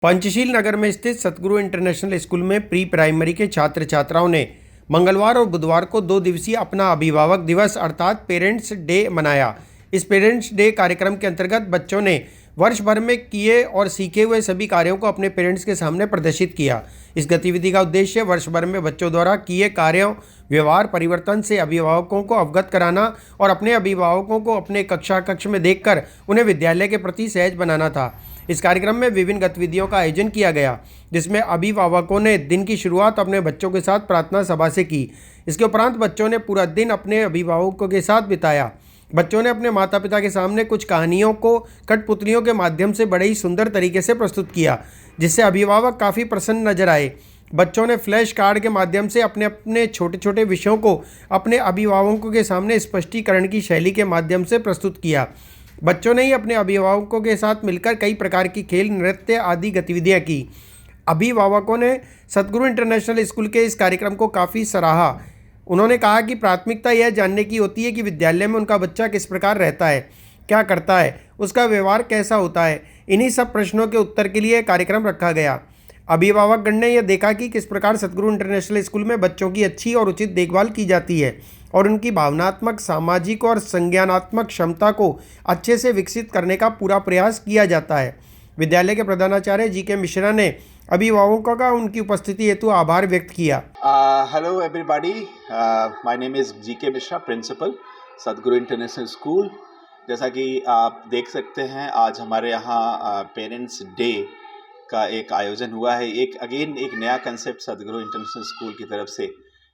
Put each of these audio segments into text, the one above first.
पंचशील नगर में स्थित सतगुरु international school में प्री प्राइमरी के छात्र छात्राओं ने मंगलवार और बुधवार को 2 दिवसीय अपना अभिभावक दिवस अर्थात पेरेंट्स डे मनाया। इस पेरेंट्स डे कार्यक्रम के अंतर्गत बच्चों ने वर्ष भर में किए और सीखे हुए सभी कार्यों को अपने पेरेंट्स के सामने प्रदर्शित किया। इस गतिविधि का उद्देश्य वर्ष भर में बच्चों द्वारा किए कार्यों व्यवहार परिवर्तन से अभिभावकों को अवगत कराना और अपने अभिभावकों को अपने कक्ष में देखकर उन्हें विद्यालय के प्रति सहज बनाना था। इस कार्यक्रम में विभिन्न गतिविधियों का आयोजन किया गया, जिसमें अभिभावकों ने दिन की शुरुआत अपने बच्चों के साथ प्रार्थना सभा से की। इसके उपरांत बच्चों ने पूरा दिन अपने अभिभावकों के साथ बिताया। बच्चों ने अपने माता पिता के सामने कुछ कहानियों को कठपुतलियों के माध्यम से बड़े ही सुंदर तरीके से प्रस्तुत किया, जिससे अभिभावक काफ़ी प्रसन्न नजर आए। बच्चों ने फ्लैश कार्ड के माध्यम से अपने अपने छोटे छोटे विषयों को अपने अभिभावकों के सामने स्पष्टीकरण की शैली के माध्यम से प्रस्तुत किया। बच्चों ने ही अपने अभिभावकों के साथ मिलकर कई प्रकार की खेल, नृत्य आदि गतिविधियां की। अभिभावकों ने सतगुरु इंटरनेशनल स्कूल के इस कार्यक्रम को काफ़ी सराहा। उन्होंने कहा कि प्राथमिकता यह जानने की होती है कि विद्यालय में उनका बच्चा किस प्रकार रहता है, क्या करता है, उसका व्यवहार कैसा होता है। इन्हीं सब प्रश्नों के उत्तर के लिए कार्यक्रम रखा गया। अभिभावकगण ने यह देखा कि किस प्रकार सतगुरु इंटरनेशनल स्कूल में बच्चों की अच्छी और उचित देखभाल की जाती है और उनकी भावनात्मक, सामाजिक और संज्ञानात्मक क्षमता को अच्छे से विकसित करने का पूरा प्रयास किया जाता है। विद्यालय के प्रधानाचार्य जी.के. मिश्रा ने अभिभावकों का उनकी उपस्थिति हेतु आभार व्यक्त किया। Hello everybody, my name is G K. Mishra, principal Satguru international school. जैसा कि आप देख सकते हैं, आज हमारे यहाँ पेरेंट्स डे का एक आयोजन हुआ है। एक नया कंसेप्ट सतगुरु इंटरनेशनल स्कूल की तरफ से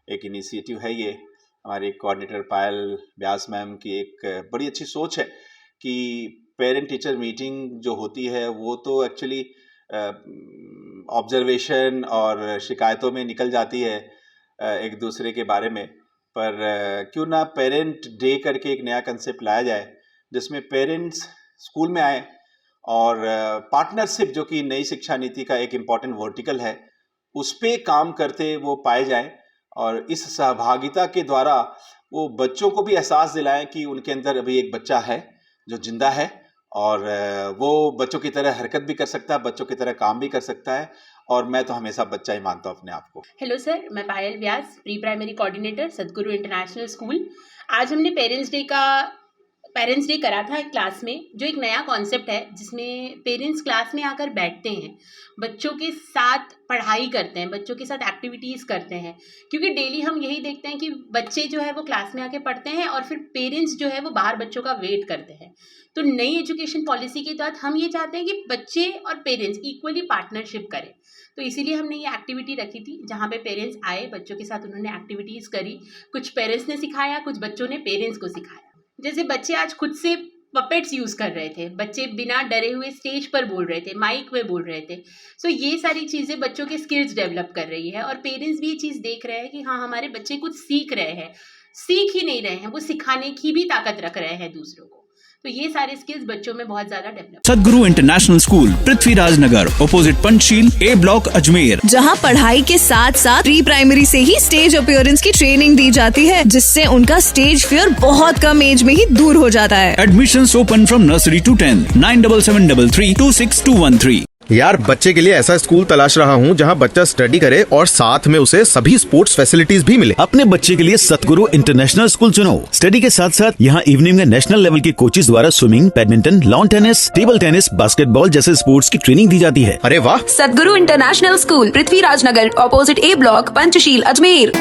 एक इनिशिएटिव है। ये हमारे कोऑर्डिनेटर पायल व्यास मैम की एक बड़ी अच्छी सोच है कि पेरेंट टीचर मीटिंग जो होती है वो तो एक्चुअली ऑब्जर्वेशन और शिकायतों में निकल जाती है एक दूसरे के बारे में, पर क्यों ना पेरेंट डे करके एक नया कंसेप्ट लाया जाए जिसमें पेरेंट्स स्कूल में आए और पार्टनरशिप, जो कि नई शिक्षा नीति का एक इम्पॉर्टेंट वर्टिकल है, उस पर काम करते वो पाए जाएं और इस सहभागिता के द्वारा वो बच्चों को भी एहसास दिलाएं कि उनके अंदर अभी एक बच्चा है जो जिंदा है और वो बच्चों की तरह हरकत भी कर सकता है, बच्चों की तरह काम भी कर सकता है। और मैं तो हमेशा बच्चा ही मानता हूँ अपने आप को। हेलो सर, मैं पायल व्यास, प्री प्राइमरी कोऑर्डिनेटर सतगुरु इंटरनेशनल स्कूल। आज हमने पेरेंट्स डे करा था एक क्लास में, जो एक नया कॉन्सेप्ट है जिसमें पेरेंट्स क्लास में आकर बैठते हैं, बच्चों के साथ पढ़ाई करते हैं, बच्चों के साथ एक्टिविटीज़ करते हैं। क्योंकि डेली हम यही देखते हैं कि बच्चे जो है वो क्लास में आके पढ़ते हैं और फिर पेरेंट्स जो है वो बाहर बच्चों का वेट करते हैं। तो नई एजुकेशन पॉलिसी के तहत हम ये चाहते हैं कि बच्चे और पेरेंट्स इक्वली पार्टनरशिप करें। तो इसीलिए हमने ये एक्टिविटी रखी थी जहाँ पे पेरेंट्स आए, बच्चों के साथ उन्होंने एक्टिविटीज़ करी। कुछ पेरेंट्स ने सिखाया, कुछ बच्चों ने पेरेंट्स को सिखाया। जैसे बच्चे आज खुद से पपेट्स यूज़ कर रहे थे, बच्चे बिना डरे हुए स्टेज पर बोल रहे थे, माइक में बोल रहे थे। सो ये सारी चीज़ें बच्चों के स्किल्स डेवलप कर रही है और पेरेंट्स भी ये चीज़ देख रहे हैं कि हाँ, हमारे बच्चे कुछ सीख रहे हैं, सीख ही नहीं रहे हैं, वो सिखाने की भी ताकत रख रहे हैं दूसरों को। तो ये सारे स्किल्स बच्चों में बहुत ज्यादा डेवलप। सतगुरु इंटरनेशनल स्कूल, पृथ्वीराज नगर, अपोजिट पंचशील, ए ब्लॉक, अजमेर। जहां पढ़ाई के साथ साथ प्री प्राइमरी से ही स्टेज अपीयरेंस की ट्रेनिंग दी जाती है, जिससे उनका स्टेज फियर बहुत कम एज में ही दूर हो जाता है। Admissions open from nursery to 10, 9773326213। यार, बच्चे के लिए ऐसा स्कूल तलाश रहा हूँ जहाँ बच्चा स्टडी करे और साथ में उसे सभी स्पोर्ट्स फैसिलिटीज भी मिले। अपने बच्चे के लिए सतगुरु इंटरनेशनल स्कूल चुनो। स्टडी के साथ साथ यहाँ इवनिंग में नेशनल लेवल के कोचेज द्वारा swimming, badminton, lawn tennis, table tennis, basketball जैसे स्पोर्ट्स की ट्रेनिंग दी जाती है। अरे वाह! सतगुरु इंटरनेशनल स्कूल, पृथ्वीराज नगर, अपोजिट ए ब्लॉक, पंचशील, अजमेर।